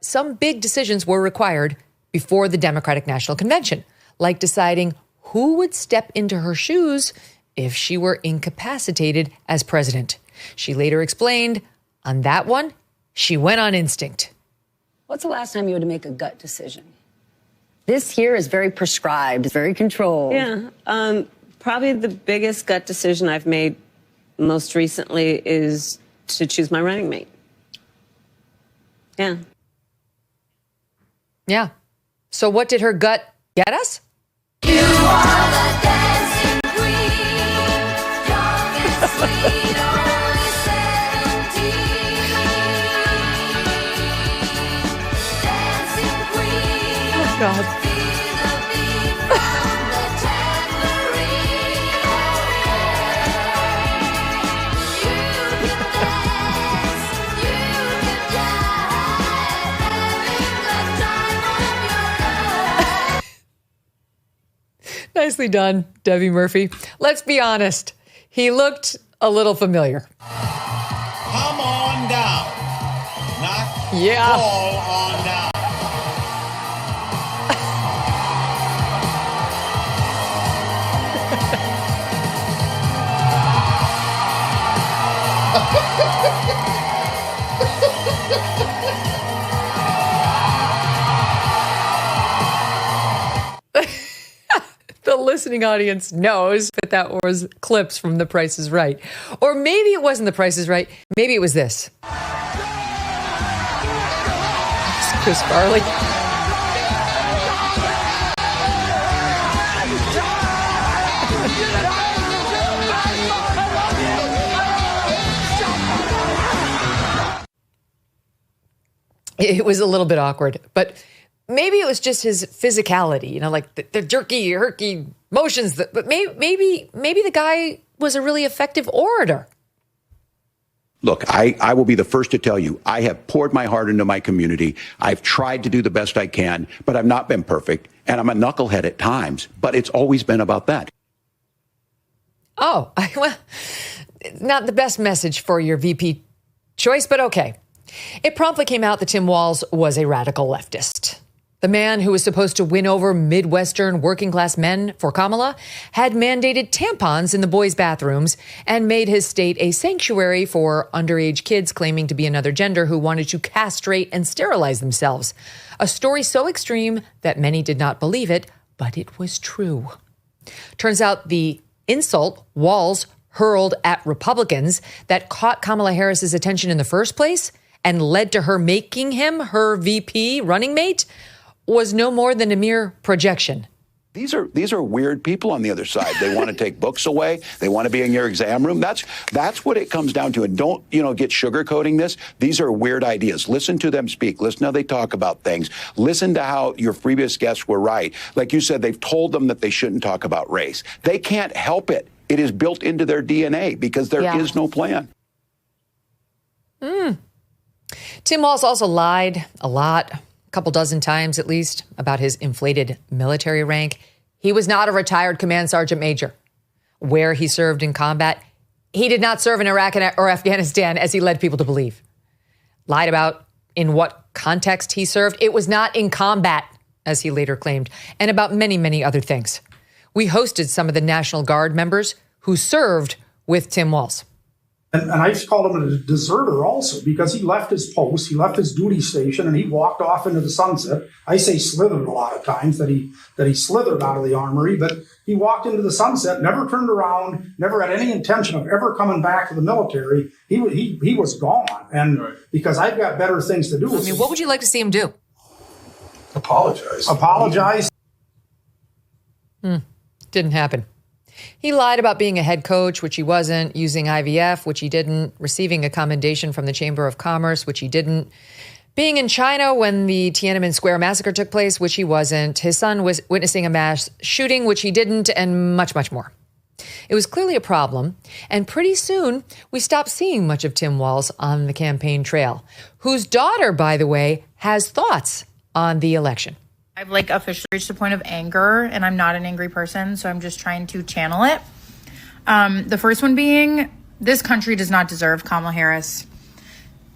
some big decisions were required before the Democratic National Convention, like deciding who would step into her shoes if she were incapacitated as president. She later explained, on that one, she went on instinct. What's the last time you had to make a gut decision? This here is very prescribed, very controlled. Yeah. Probably the biggest gut decision I've made most recently is to choose my running mate. Yeah. Yeah. So what did her gut get us? You are the dancing queen, young and sweet, only 17. Dancing queen, Oh, God. feel the beat from the tambourine. You can dance, you can jive, having the time of your life. Nicely done, Debbie Murphy. Let's be honest. He looked a little familiar. Come on down. Not Yeah. fall on down. The listening audience knows that was clips from The Price is Right. Or maybe it wasn't The Price is Right. Maybe it was this. It's Chris Farley. It was a little bit awkward, but maybe it was just his physicality, like the jerky, herky motions. But maybe the guy was a really effective orator. Look, I will be the first to tell you, I have poured my heart into my community. I've tried to do the best I can, but I've not been perfect. And I'm a knucklehead at times, but it's always been about that. Oh, well, not the best message for your VP choice, but okay. It promptly came out that Tim Walz was a radical leftist. The man who was supposed to win over Midwestern working class men for Kamala had mandated tampons in the boys' bathrooms and made his state a sanctuary for underage kids claiming to be another gender who wanted to castrate and sterilize themselves. A story so extreme that many did not believe it, but it was true. Turns out the insult Walz hurled at Republicans that caught Kamala Harris's attention in the first place and led to her making him her VP running mate was no more than a mere projection. These are weird people on the other side. They want to take books away. They want to be in your exam room. That's what it comes down to. And don't, get sugarcoating this. These are weird ideas. Listen to them speak. Listen to how they talk about things. Listen to how your previous guests were right. Like you said, they've told them that they shouldn't talk about race. They can't help it. It is built into their DNA because there is no plan. Tim Walz also lied a lot, a couple dozen times at least, about his inflated military rank. He was not a retired command sergeant major. Where he served in combat, he did not serve in Iraq or Afghanistan, as he led people to believe. Lied about in what context he served. It was not in combat, as he later claimed, and about many, many other things. We hosted some of the National Guard members who served with Tim Walz. And I just called him a deserter also because he left his post, he left his duty station, and he walked off into the sunset. I say slithered a lot of times, that he slithered out of the armory, but he walked into the sunset, never turned around, never had any intention of ever coming back to the military. He was gone, and because I've got better things to do. I mean, what would you like to see him do? Apologize. Didn't happen. He lied about being a head coach, which he wasn't, using IVF, which he didn't, receiving a commendation from the Chamber of Commerce, which he didn't, being in China when the Tiananmen Square massacre took place, which he wasn't, his son was witnessing a mass shooting, which he didn't, and much, much more. It was clearly a problem, and pretty soon we stopped seeing much of Tim Walz on the campaign trail, whose daughter, by the way, has thoughts on the election. I've officially reached a point of anger, and I'm not an angry person, so I'm just trying to channel it. The first one being, this country does not deserve Kamala Harris.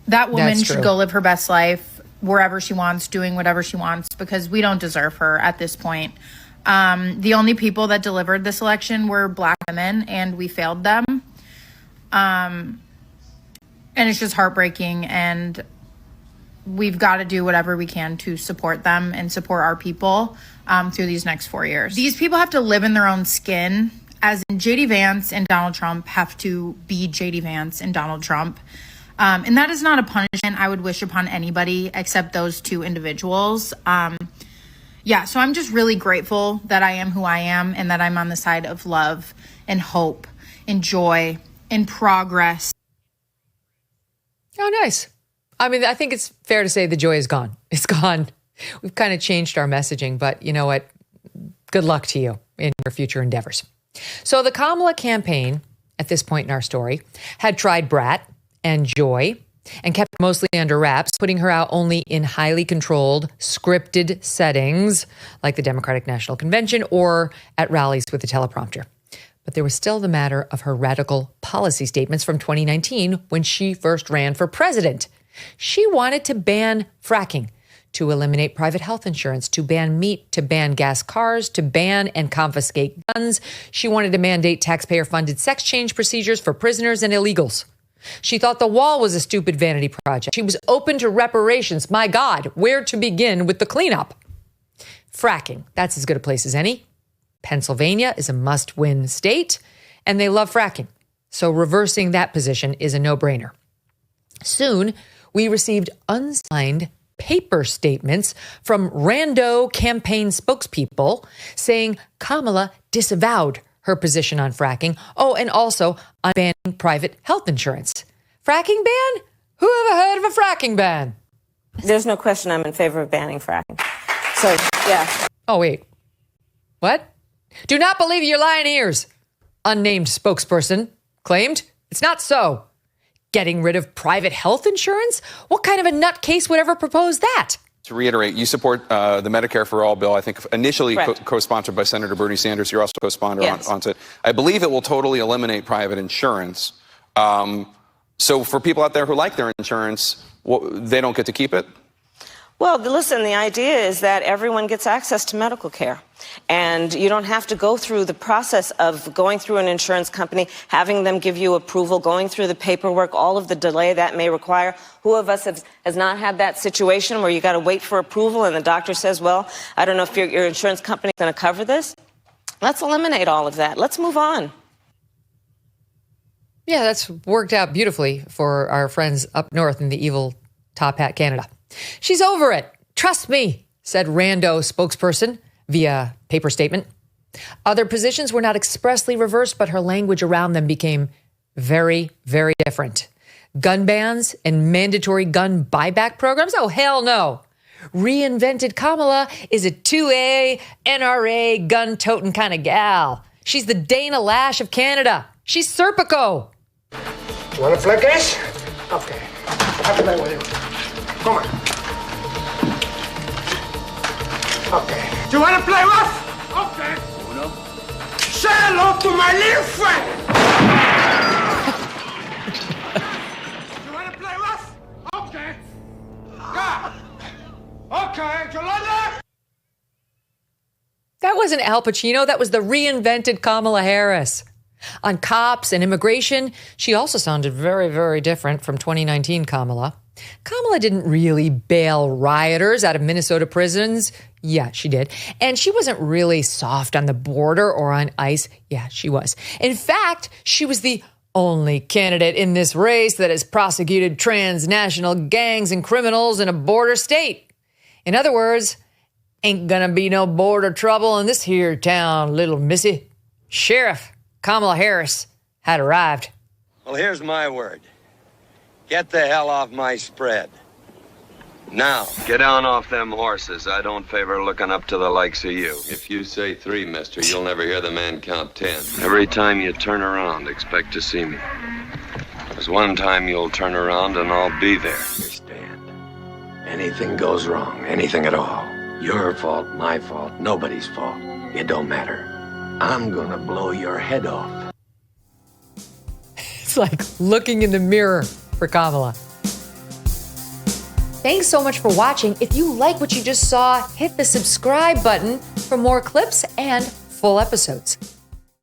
That woman should go live her best life. wherever she wants, doing whatever she wants, because we don't deserve her at this point. The only people that delivered this election were Black women, and we failed them. And it's just heartbreaking, and we've got to do whatever we can to support them and support our people through these next 4 years. These people have to live in their own skin, as in JD Vance and Donald Trump have to be JD Vance and Donald Trump. And that is not a punishment I would wish upon anybody except those two individuals. Yeah, so I'm just really grateful that I am who I am and that I'm on the side of love and hope and joy and progress. Oh, nice. I mean, I think it's fair to say the joy is gone. It's gone. We've kind of changed our messaging, but you know what? Good luck to you in your future endeavors. So the Kamala campaign, at this point in our story, had tried Brat and Joy and kept mostly under wraps, putting her out only in highly controlled, scripted settings like the Democratic National Convention or at rallies with a teleprompter. But there was still the matter of her radical policy statements from 2019 when she first ran for president. She wanted to ban fracking, to eliminate private health insurance, to ban meat, to ban gas cars, to ban and confiscate guns. She wanted to mandate taxpayer-funded sex change procedures for prisoners and illegals. She thought the wall was a stupid vanity project. She was open to reparations. My God, where to begin with the cleanup? Fracking, that's as good a place as any. Pennsylvania is a must-win state, and they love fracking. So reversing that position is a no-brainer. Soon, we received unsigned paper statements from rando campaign spokespeople saying Kamala disavowed her position on fracking. Oh, and also on banning private health insurance. Fracking ban? Who ever heard of a fracking ban? There's no question I'm in favor of banning fracking. So, yeah. Oh, wait. What? Do not believe your lying ears, unnamed spokesperson claimed. It's not so. Getting rid of private health insurance? What kind of a nutcase would ever propose that? To reiterate, you support the Medicare for All bill, I think initially Correct. co-sponsored by Senator Bernie Sanders. You're also co-sponsor Yes. on it. I believe it will totally eliminate private insurance. So for people out there who like their insurance, they don't get to keep it? Well, listen, the idea is that everyone gets access to medical care. And you don't have to go through the process of going through an insurance company, having them give you approval, going through the paperwork, all of the delay that may require. Who of us has not had that situation where you got to wait for approval and the doctor says, well, I don't know if your insurance company is going to cover this? Let's eliminate all of that. Let's move on. Yeah, that's worked out beautifully for our friends up north in the evil top hat Canada. She's over it. Trust me, said rando spokesperson via paper statement. Other positions were not expressly reversed, but her language around them became very, very different. Gun bans and mandatory gun buyback programs? Oh, hell no. Reinvented Kamala is a 2A, NRA, gun-toting kind of gal. She's the Dana Lash of Canada. She's Serpico. You want to play games? Okay. I'll play with you. Come on. Okay. Do you want to play rough? Okay. Uno. Say hello to my little friend. You want to play rough? Okay. Yeah. Okay. Yolanda. That wasn't Al Pacino. That was the reinvented Kamala Harris. On cops and immigration, she also sounded very, very different from 2019 Kamala. Kamala didn't really bail rioters out of Minnesota prisons. Yeah, she did. And she wasn't really soft on the border or on ICE. Yeah, she was. In fact, she was the only candidate in this race that has prosecuted transnational gangs and criminals in a border state. In other words, ain't gonna be no border trouble in this here town, little missy. Sheriff Kamala Harris had arrived. Well, here's my word. Get the hell off my spread. Now, get down off them horses. I don't favor looking up to the likes of you. If you say 3, mister, you'll never hear the man count 10. Every time you turn around, expect to see me. There's one time you'll turn around and I'll be there. Understand? Anything goes wrong, anything at all. Your fault, my fault, nobody's fault. It don't matter. I'm gonna blow your head off. It's like looking in the mirror for Kamala. Thanks so much for watching. If you like what you just saw, hit the subscribe button for more clips and full episodes.